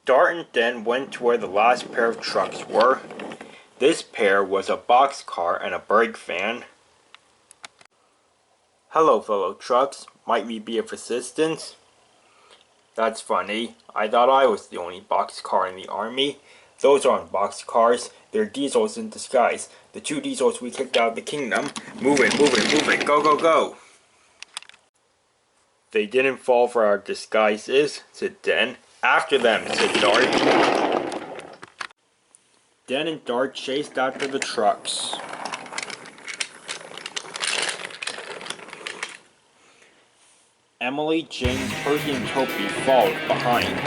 Darton then went to where the last pair of trucks were. This pair was a boxcar and a brake van. "Hello, fellow trucks. Might we be of assistance?" "That's funny. I thought I was the only boxcar in the army. Those aren't boxcars. They're diesels in disguise. The 2 diesels we kicked out of the kingdom. Move it, move it, move it. Go, go, go." "They didn't fall for our disguises," said Den. "After them," said Dart. Den and Dart chased after the trucks. Emily, James, Percy, and Toby followed behind.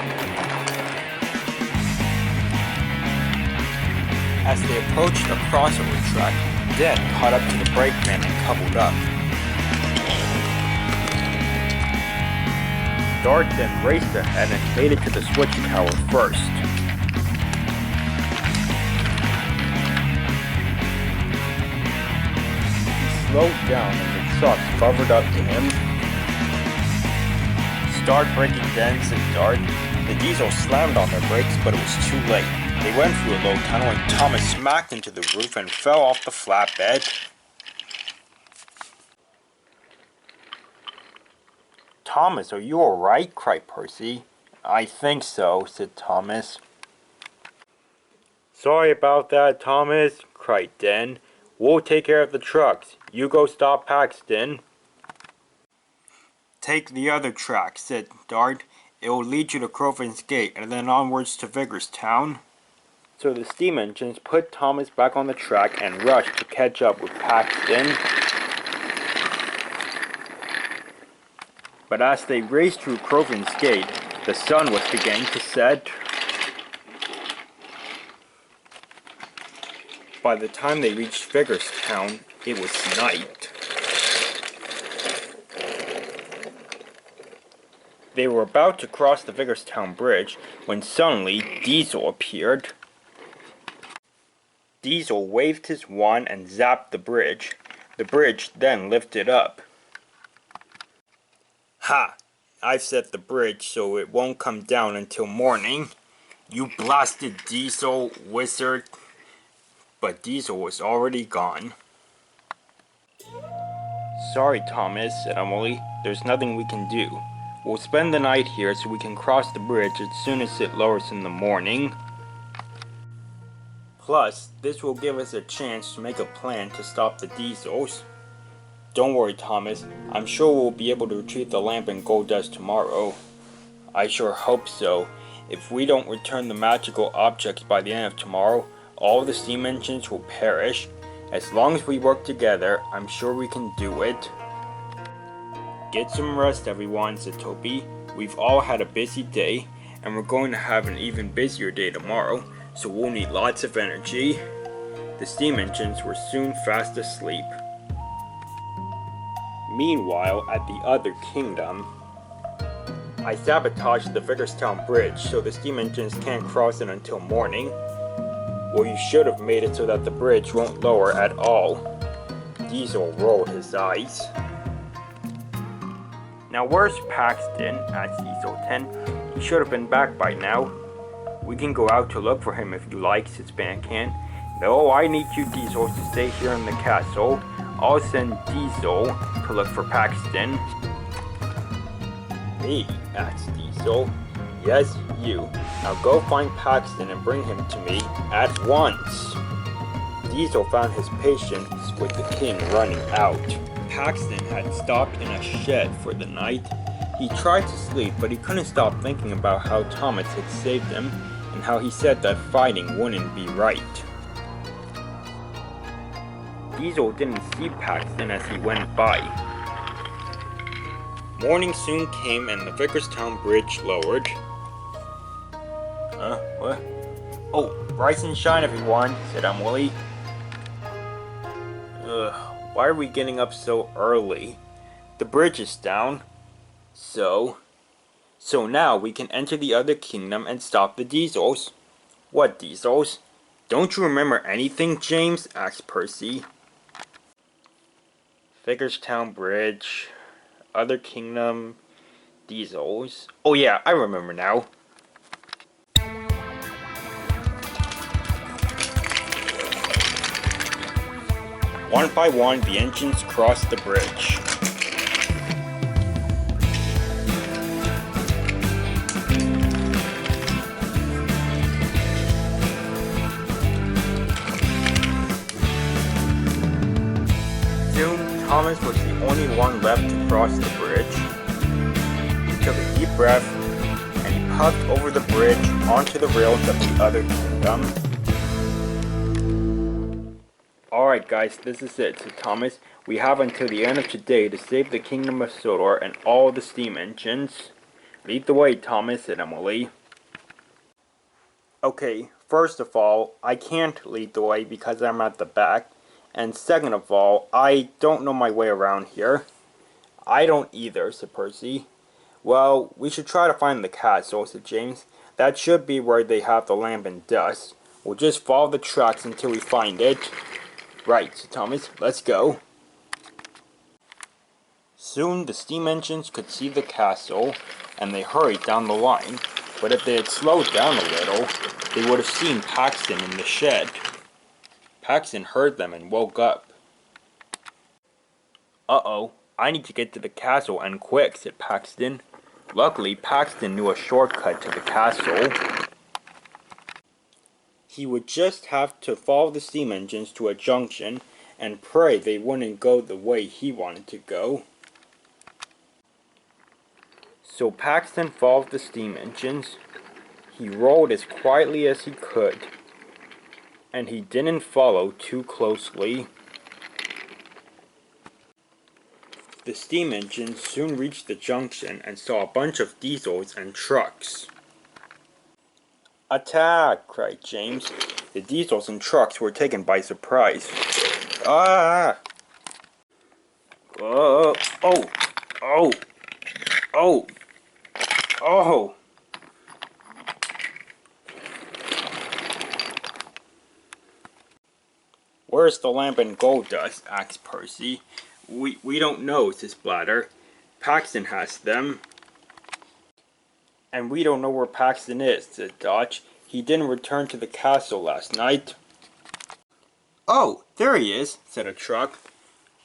As they approached the crossover track, Den caught up to the brake van and coupled up. Dart then raced ahead and made it to the switch tower first. He slowed down and the trucks covered up to him. "Start braking, Den," said Dart. The diesel slammed on their brakes, but it was too late. They went through a low tunnel and Thomas smacked into the roof and fell off the flatbed. "Thomas, are you alright?" cried Percy. "I think so," said Thomas. "Sorry about that, Thomas," cried Den. "We'll take care of the trucks. You go stop Paxton." "Take the other track," said Dart. "It will lead you to Crowfin's Gate and then onwards to Vickerstown." So the steam engines put Thomas back on the track and rushed to catch up with Paxton. But as they raced through Crowfin's Gate, the sun was beginning to set. By the time they reached Vickerstown, it was night. They were about to cross the Vickerstown Bridge when suddenly Diesel appeared. Diesel waved his wand and zapped the bridge. The bridge then lifted up. "Ha! I've set the bridge so it won't come down until morning. You blasted Diesel, wizard." But Diesel was already gone. "Sorry, Thomas," said Emily. "There's nothing we can do. We'll spend the night here so we can cross the bridge as soon as it lowers in the morning. Plus, this will give us a chance to make a plan to stop the diesels." "Don't worry, Thomas. I'm sure we'll be able to retrieve the lamp and gold dust tomorrow." "I sure hope so. If we don't return the magical objects by the end of tomorrow, all the steam engines will perish. As long as we work together, I'm sure we can do it." "Get some rest, everyone," said Toby. "We've all had a busy day, and we're going to have an even busier day tomorrow, so we'll need lots of energy." The steam engines were soon fast asleep. Meanwhile, at the other kingdom, "I sabotaged the Vickerstown Bridge so the steam engines can't cross it until morning." "Well, you should have made it so that the bridge won't lower at all." Diesel rolled his eyes. "Now where's Paxton?" asked Diesel 10. "He should have been back by now." "We can go out to look for him if you like," said Spancan. "No, I need you Diesels to stay here in the castle. I'll send Diesel to look for Paxton." "Me?" asked Diesel. "Yes, you. Now go find Paxton and bring him to me at once." Diesel found his patience with the king running out. Paxton had stopped in a shed for the night. He tried to sleep, but he couldn't stop thinking about how Thomas had saved him and how he said that fighting wouldn't be right. Diesel didn't see Paxton as he went by. Morning soon came and the Vickerstown Bridge lowered. What? "Oh, rise and shine, everyone," said Emily. Why are we getting up so early? The bridge is down. So now we can enter the other kingdom and stop the diesels." "What diesels? Don't you remember anything, James?" asked Percy. Vickerstown Bridge, other kingdom, diesels. Oh yeah, I remember now. One by one, the engines crossed the bridge. Soon, Thomas was the only one left to cross the bridge. He took a deep breath, and he puffed over the bridge onto the rails of the other kingdom. Alright guys, this is it. So Thomas, we have until the end of today to save the kingdom of Sodor and all the steam engines. Lead the way, Thomas, said Emily. Okay, first of all, I can't lead the way because I'm at the back. And second of all, I don't know my way around here. I don't either, said Percy. Well, we should try to find the castle, said James. That should be where they have the lamp and dust. We'll just follow the tracks until we find it. Right, said Thomas. Let's go. Soon the steam engines could see the castle, and they hurried down the line. But if they had slowed down a little, they would have seen Paxton in the shed. Paxton heard them and woke up. Uh-oh, I need to get to the castle and quick, said Paxton. Luckily, Paxton knew a shortcut to the castle. He would just have to follow the steam engines to a junction and pray they wouldn't go the way he wanted to go. So Paxton followed the steam engines. He rode as quietly as he could, and he didn't follow too closely. The steam engines soon reached the junction and saw a bunch of diesels and trucks. "Attack!" cried James. The diesels and trucks were taken by surprise. Ah! Oh! Oh! Oh! Oh! Oh! "Where's the lamp and gold dust?" asked Percy. We don't know, says Blatter. "Paxton has them." "And we don't know where Paxton is," said Dodge. "He didn't return to the castle last night." "Oh, there he is," said a truck.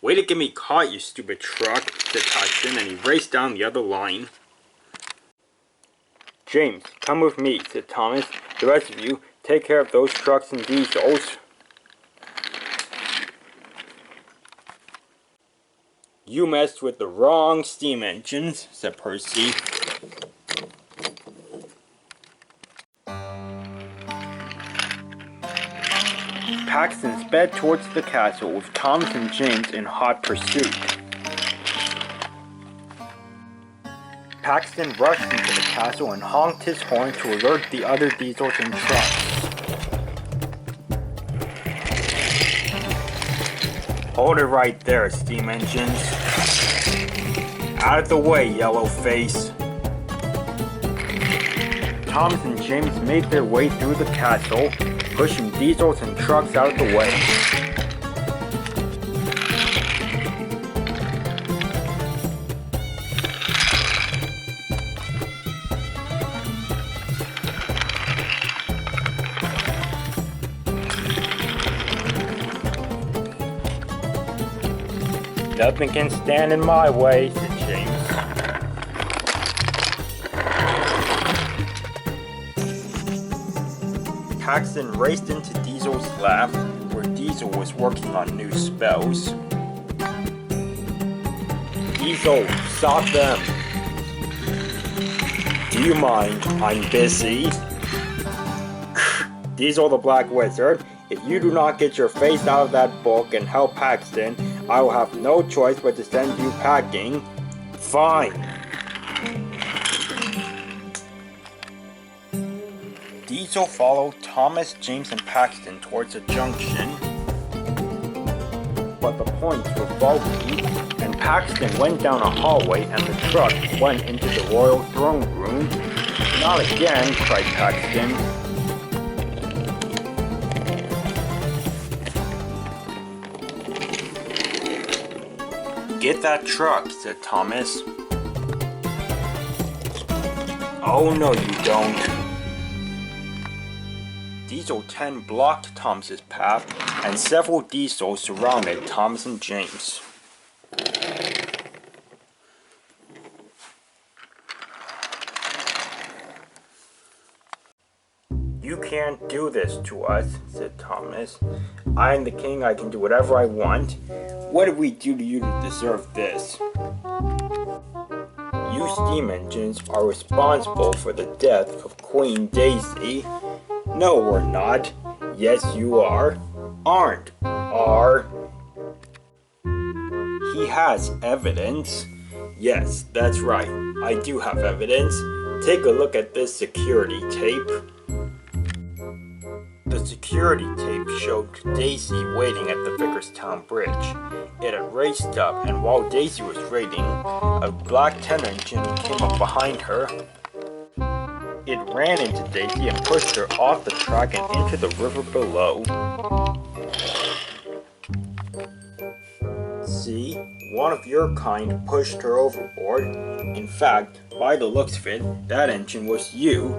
"Way to get me caught, you stupid truck," said Paxton, and he raced down the other line. "James, come with me," said Thomas. "The rest of you, take care of those trucks and diesels." "You messed with the wrong steam engines," said Percy. Paxton sped towards the castle with Thomas and James in hot pursuit. Paxton rushed into the castle and honked his horn to alert the other diesels and trucks. "Hold it right there, steam engines. Out of the way, yellow face." Thomas and James made their way through the castle, pushing diesels and trucks out of the way. "Nothing can stand in my way," said James. Paxton raced into Diesel's lab, where Diesel was working on new spells. "Diesel, stop them!" "Do you mind? I'm busy." "Diesel the Black Wizard, if you do not get your face out of that book and help Paxton, I will have no choice but to send you packing." "Fine." Diesel followed Thomas, James, and Paxton towards a junction. But the points were faulty, and Paxton went down a hallway and the truck went into the royal throne room. "Not again," cried Paxton. "Get that truck," said Thomas. "Oh no you don't." Diesel 10 blocked Thomas's path, and several diesels surrounded Thomas and James. "You can't do this to us," said Thomas. "I am the king, I can do whatever I want. What did we do to you to deserve this? You steam engines are responsible for the death of Queen Daisy." "No, we're not." "Yes, you are." "Aren't." "Are." "He has evidence." "Yes, that's right. I do have evidence. Take a look at this security tape." The security tape showed Daisy waiting at the Vickerstown bridge. It had raced up, and while Daisy was waiting, a black 10 engine came up behind her. It ran into Daisy and pushed her off the track and into the river below. "See? One of your kind pushed her overboard. In fact, by the looks of it, that engine was you."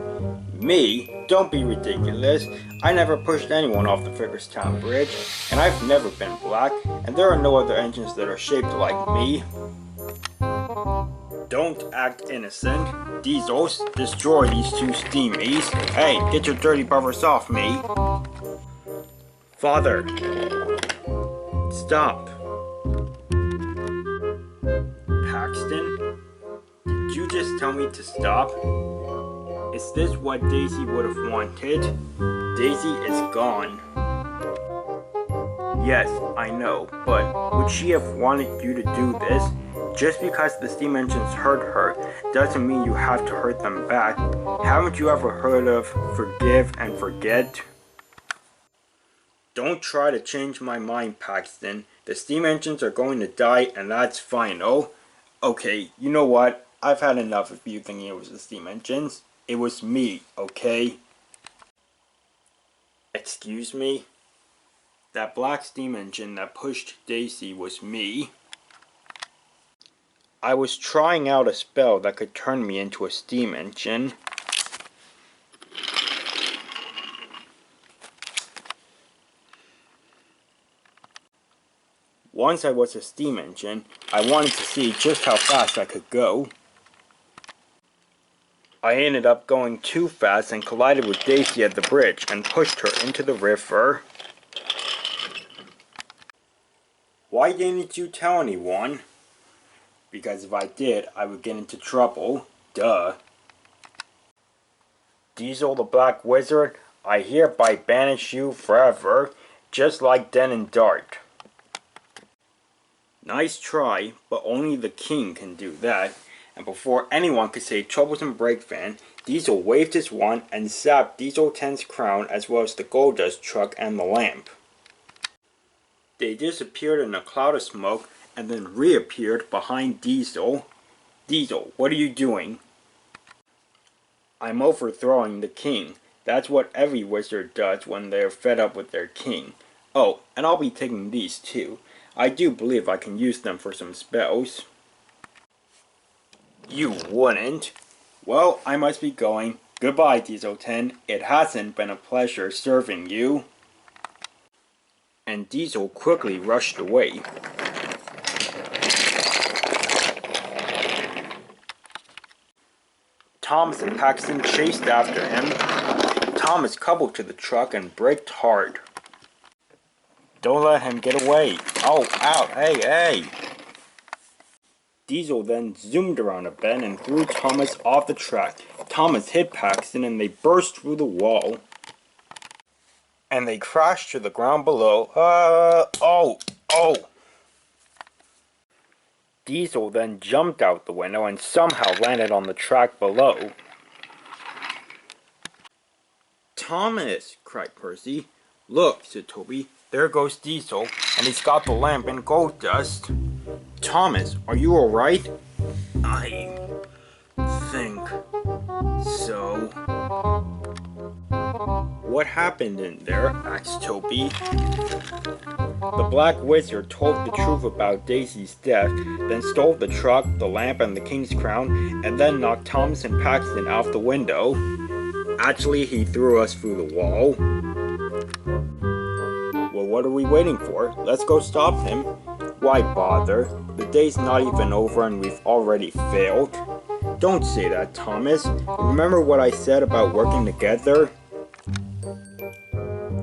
"Me? Don't be ridiculous. I never pushed anyone off the Vickerstown bridge, and I've never been black, and there are no other engines that are shaped like me." "Don't act innocent. Diesels, destroy these two steamies. Hey, get your dirty buffers off me." "Father, stop." "Paxton, did you just tell me to stop? Is this what Daisy would have wanted? Daisy is gone." "Yes, I know, but would she have wanted you to do this? Just because the steam engines hurt her doesn't mean you have to hurt them back. Haven't you ever heard of forgive and forget?" "Don't try to change my mind, Paxton. The steam engines are going to die, and that's final." "Okay, you know what? I've had enough of you thinking it was the steam engines. It was me, okay?" "Excuse me?" "That black steam engine that pushed Daisy was me. I was trying out a spell that could turn me into a steam engine." "Once I was a steam engine, I wanted to see just how fast I could go. I ended up going too fast and collided with Daisy at the bridge and pushed her into the river." "Why didn't you tell anyone?" "Because if I did, I would get into trouble. Duh." "Diesel the Black Wizard, I hereby banish you forever, just like Den and Dart." "Nice try, but only the king can do that." And before anyone could say Troublesome Breakfan, Diesel waved his wand and zapped Diesel 10's crown as well as the gold dust truck and the lamp. They disappeared in a cloud of smoke and then reappeared behind Diesel. "Diesel, what are you doing?" "I'm overthrowing the king. That's what every wizard does when they're fed up with their king. Oh, and I'll be taking these too. I do believe I can use them for some spells." "You wouldn't." "Well, I must be going. Goodbye, Diesel 10. It hasn't been a pleasure serving you." And Diesel quickly rushed away. Thomas and Paxton chased after him. Thomas coupled to the truck and braked hard. "Don't let him get away." "Oh, ow, hey, hey." Diesel then zoomed around a bend and threw Thomas off the track. Thomas hit Paxton and they burst through the wall. And they crashed to the ground below. Oh. Diesel then jumped out the window and somehow landed on the track below. "Thomas!" cried Percy. "Look," said Toby, "there goes Diesel, and he's got the lamp and gold dust." "Thomas, are you alright?" "I think so." "What happened in there?" asked Toby. The Black Wizard told the truth about Daisy's death, then stole the truck, the lamp, and the king's crown, and then knocked Thomas and Paxton out the window. Actually, he threw us through the wall. "Well, what are we waiting for? Let's go stop him. Why bother? The day's not even over and we've already failed. Don't say that, Thomas. Remember what I said about working together?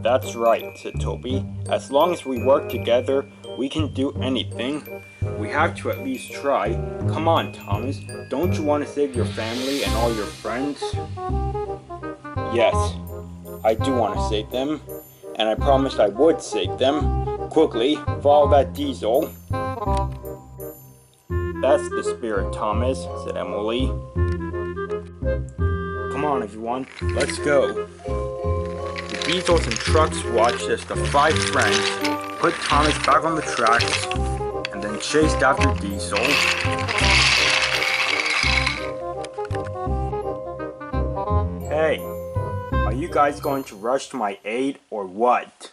That's right, said Toby. As long as we work together, we can do anything. We have to at least try. Come on, Thomas. Don't you want to save your family and all your friends? Yes, I do want to save them. And I promised I would save them. Quickly, follow that diesel. That's the spirit, Thomas, said Emily. Come on, everyone. Let's go. The diesels and trucks watched as the 5 friends put Thomas back on the tracks and then chased after Diesel. Hey, are you guys going to rush to my aid or what?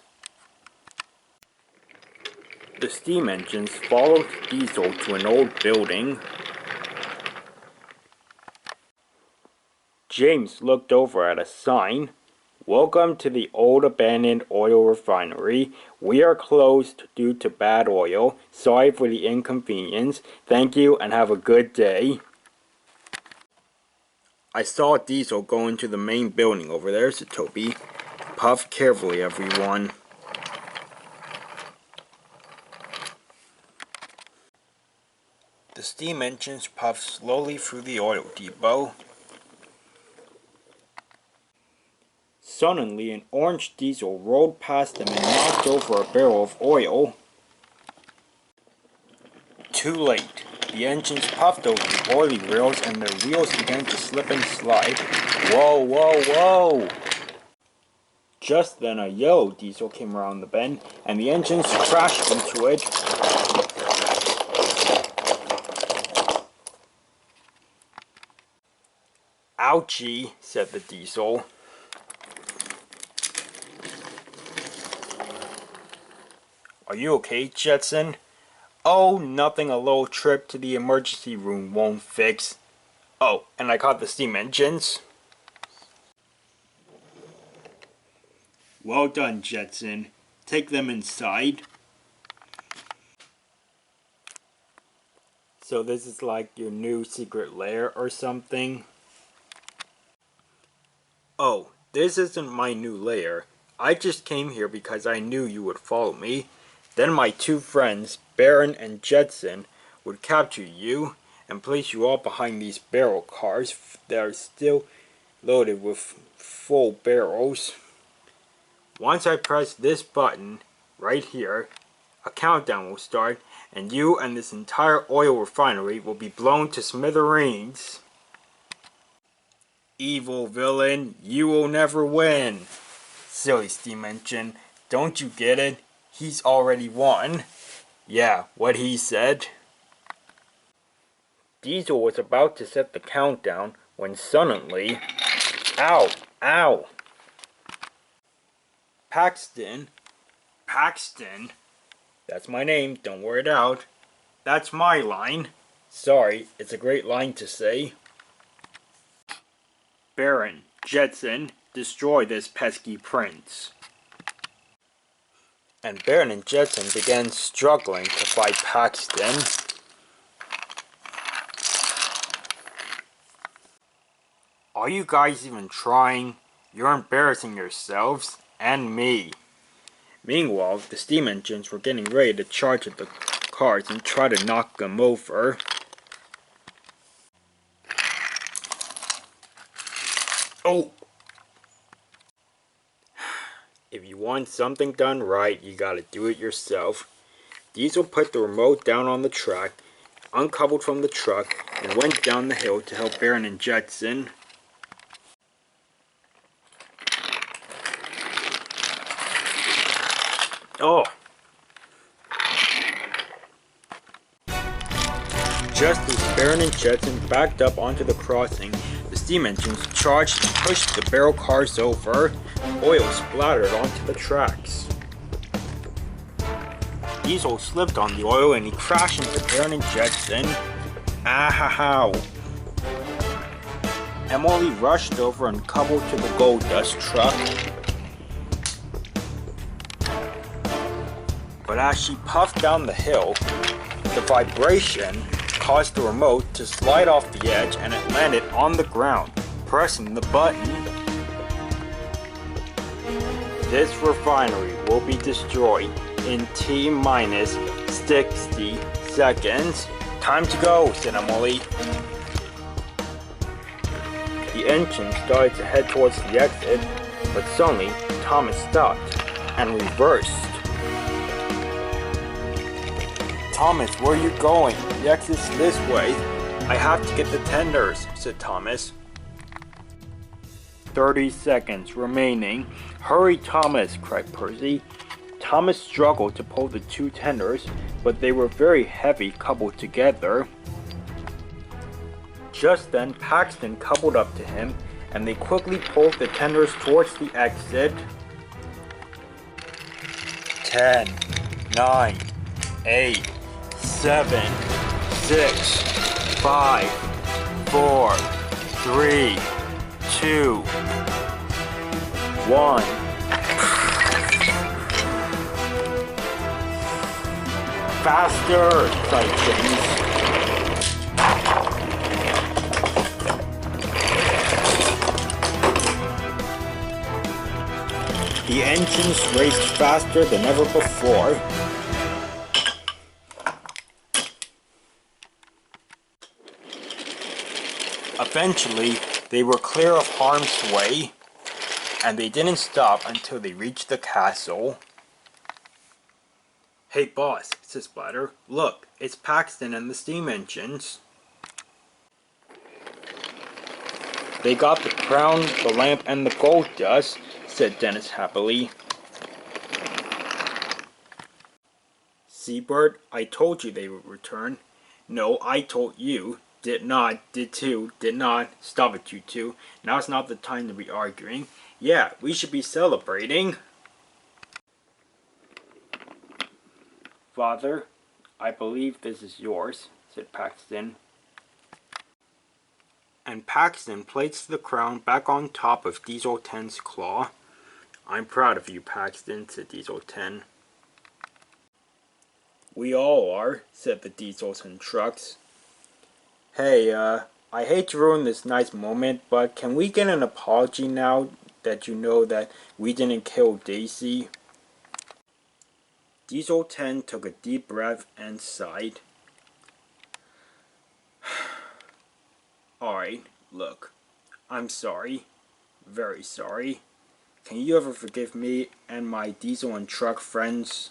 The steam engines followed Diesel to an old building. James looked over at a sign. Welcome to the old abandoned oil refinery. We are closed due to bad oil. Sorry for the inconvenience. Thank you and have a good day. I saw Diesel go into the main building over there, said Toby. Puff carefully, everyone. The steam engines puffed slowly through the oil depot. Suddenly, an orange diesel rolled past them and knocked over a barrel of oil. Too late. The engines puffed over the oily rails and their wheels began to slip and slide. Whoa, whoa, whoa! Just then a yellow diesel came around the bend and the engines crashed into it. Ouchie, said the diesel. Are you okay, Jetson? Oh, nothing a little trip to the emergency room won't fix. Oh, and I caught the steam engines. Well done, Jetson. Take them inside. So this is like your new secret lair or something? Oh, this isn't my new lair. I just came here because I knew you would follow me. Then my 2 friends, Baron and Jetson, would capture you and place you all behind these barrel cars that are still loaded with full barrels. Once I press this button, right here, a countdown will start and you and this entire oil refinery will be blown to smithereens. Evil villain, you will never win. Silly steam engine, don't you get it? He's already won. Yeah, what he said. Diesel was about to set the countdown when suddenly... Ow! Ow! Paxton? Paxton? That's my name, don't wear it out. That's my line. Sorry, it's a great line to say. Baron, Jetson, destroy this pesky prince. And Baron and Jetson began struggling to fight Paxton. Are you guys even trying? You're embarrassing yourselves, and me. Meanwhile, the steam engines were getting ready to charge at the cars and try to knock them over. Oh! If you want something done right, you gotta do it yourself. Diesel put the remote down on the track, uncoupled from the truck, and went down the hill to help Baron and Jetson. Oh! Just as Baron and Jetson backed up onto the crossing, the steam engines charged and pushed the barrel cars over. Oil splattered onto the tracks. Diesel slipped on the oil and he crashed into Baron and Jetson. Ow! Emily rushed over and coupled to the gold dust truck. But as she puffed down the hill, the vibration caused the remote to slide off the edge and it landed on the ground. Pressing the button, this refinery will be destroyed in T-minus 60 seconds. Time to go, said Emily. The engine started to head towards the exit, but suddenly Thomas stopped and reversed. Thomas, where are you going? The exit's this way. I have to get the tenders, said Thomas. 30 seconds remaining. Hurry, Thomas, cried Percy. Thomas struggled to pull the two tenders, but they were very heavy coupled together. Just then, Paxton coupled up to him, and they quickly pulled the tenders towards the exit. 10, 9, 8, 7, 6, 5, 4, 3, 2, 1. Faster, cried James. The engines raced faster than ever before. Eventually, they were clear of harm's way, and they didn't stop until they reached the castle. Hey boss, says Splatter, look, it's Paxton and the steam engines. They got the crown, the lamp, and the gold dust, said Dennis happily. Seabird, I told you they would return. No, I told you. Did not, did too, did not. Stop it, you two. Now's not the time to be arguing. Yeah, we should be celebrating. Father, I believe this is yours, said Paxton. And Paxton placed the crown back on top of Diesel 10's claw. I'm proud of you, Paxton, said Diesel 10. We all are, said the Diesels and trucks. Hey, I hate to ruin this nice moment, but can we get an apology now that you know that we didn't kill Daisy? Diesel 10 took a deep breath and sighed. Alright, look, I'm sorry. Very sorry. Can you ever forgive me and my Diesel and truck friends?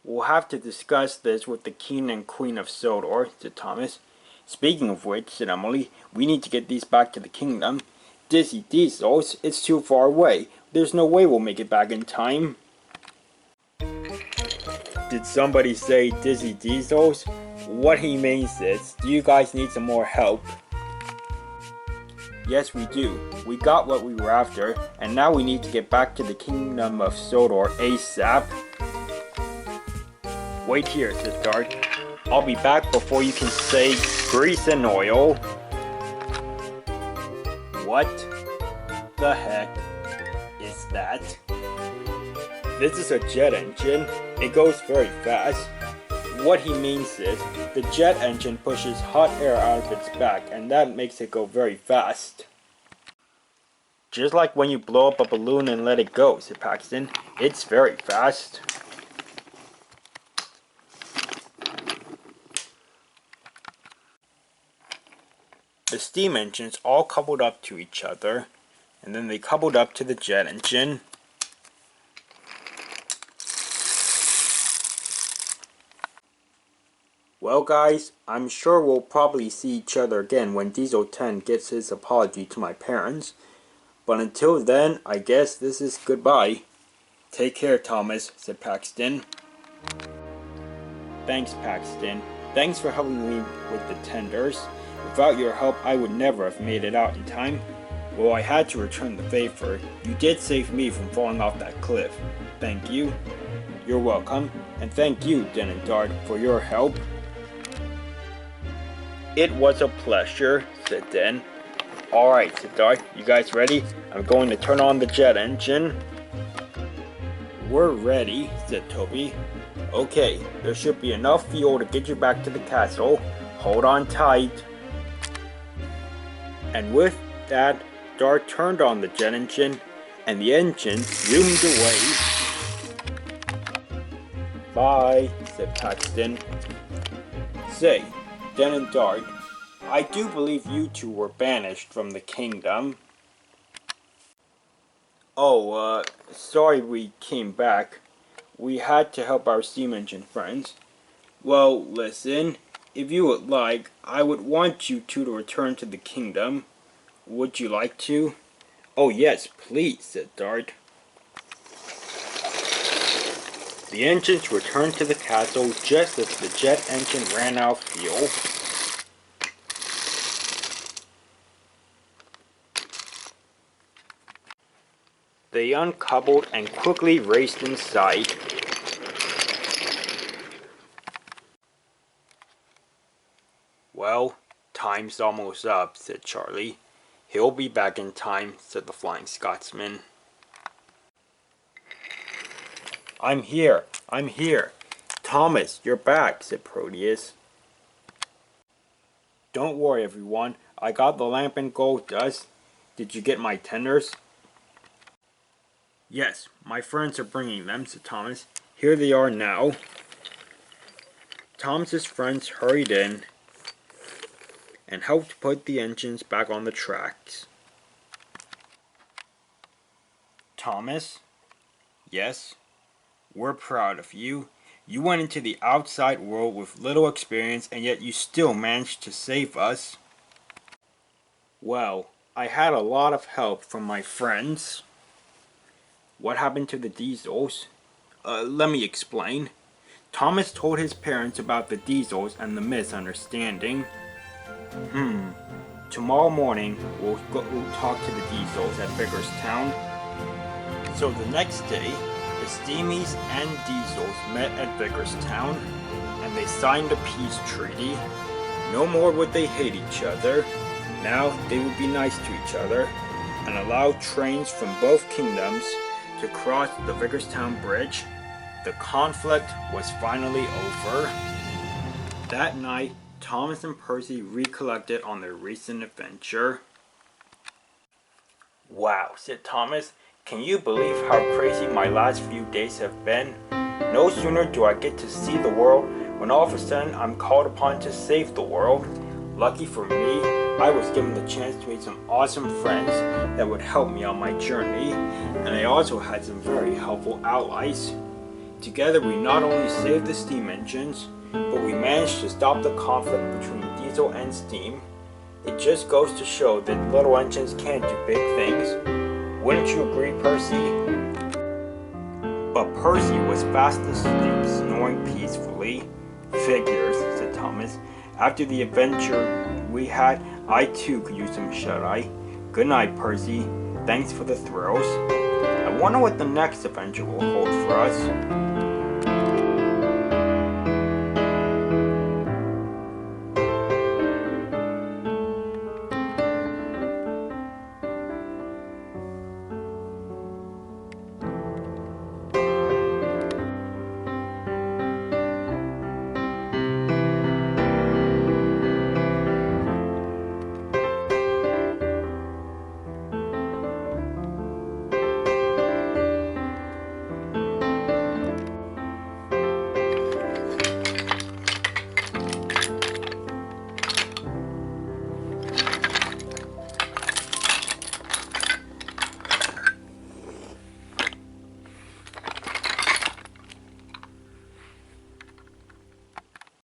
We'll have to discuss this with the King and Queen of Sodor, said Thomas. Speaking of which, said Emily, we need to get these back to the kingdom. Dizzy Diesels, it's too far away. There's no way we'll make it back in time. Did somebody say Dizzy Diesels? What he means is, do you guys need some more help? Yes, we do. We got what we were after, and now we need to get back to the kingdom of Sodor ASAP. Wait here, said Dart. I'll be back before you can say grease and oil. What the heck is that? This is a jet engine. It goes very fast. What he means is, the jet engine pushes hot air out of its back, and that makes it go very fast. Just like when you blow up a balloon and let it go, said Paxton. It's very fast. The steam engines all coupled up to each other, and then they coupled up to the jet engine. Well guys, I'm sure we'll probably see each other again when Diesel 10 gets his apology to my parents. But until then, I guess this is goodbye. Take care, Thomas, said Paxton. Thanks, Paxton. Thanks for helping me with the tenders. Without your help, I would never have made it out in time. Well, I had to return the favor. You did save me from falling off that cliff. Thank you. You're welcome. And thank you, Den and Dart, for your help. It was a pleasure, said Den. Alright, said Dart. You guys ready? I'm going to turn on the jet engine. We're ready, said Toby. Okay, there should be enough fuel to get you back to the castle. Hold on tight. And with that, Dart turned on the jet engine, and the engine zoomed away. Bye, said Paxton. Say, Den and Dart, I do believe you two were banished from the kingdom. Oh, sorry we came back. We had to help our steam engine friends. Well, listen, if you would like, I would want you two to return to the kingdom. Would you like to? Oh yes, please, said Dart. The engines returned to the castle just as the jet engine ran out of fuel. They uncoupled and quickly raced inside. Well, time's almost up, said Charlie. He'll be back in time, said the Flying Scotsman. I'm here. Thomas, you're back, said Proteus. Don't worry, everyone. I got the lamp and gold dust. Did you get my tenders? Yes, my friends are bringing them, said Thomas. Here they are now. Thomas's friends hurried in and helped put the engines back on the tracks. Thomas? Yes? We're proud of you. You went into the outside world with little experience, and yet you still managed to save us. Well, I had a lot of help from my friends. What happened to the diesels? Let me explain. Thomas told his parents about the diesels and the misunderstanding. Tomorrow morning, we'll talk to the diesels at Vickerstown. So the next day, the steamies and diesels met at Vickerstown, and they signed a peace treaty. No more would they hate each other. Now they would be nice to each other, and allow trains from both kingdoms to cross the Vickerstown Bridge. The conflict was finally over. That night, Thomas and Percy recollected on their recent adventure. Wow, said Thomas. Can you believe how crazy my last few days have been? No sooner do I get to see the world when all of a sudden I'm called upon to save the world. Lucky for me, I was given the chance to meet some awesome friends that would help me on my journey, and I also had some very helpful allies. Together we not only saved the steam engines, but we managed to stop the conflict between diesel and steam. It just goes to show that little engines can do big things. Wouldn't you agree, Percy? But Percy was fast asleep, snoring peacefully. Figures, said Thomas. After the adventure we had, I too could use some shut-eye. Good night, Percy. Thanks for the thrills. I wonder what the next adventure will hold for us.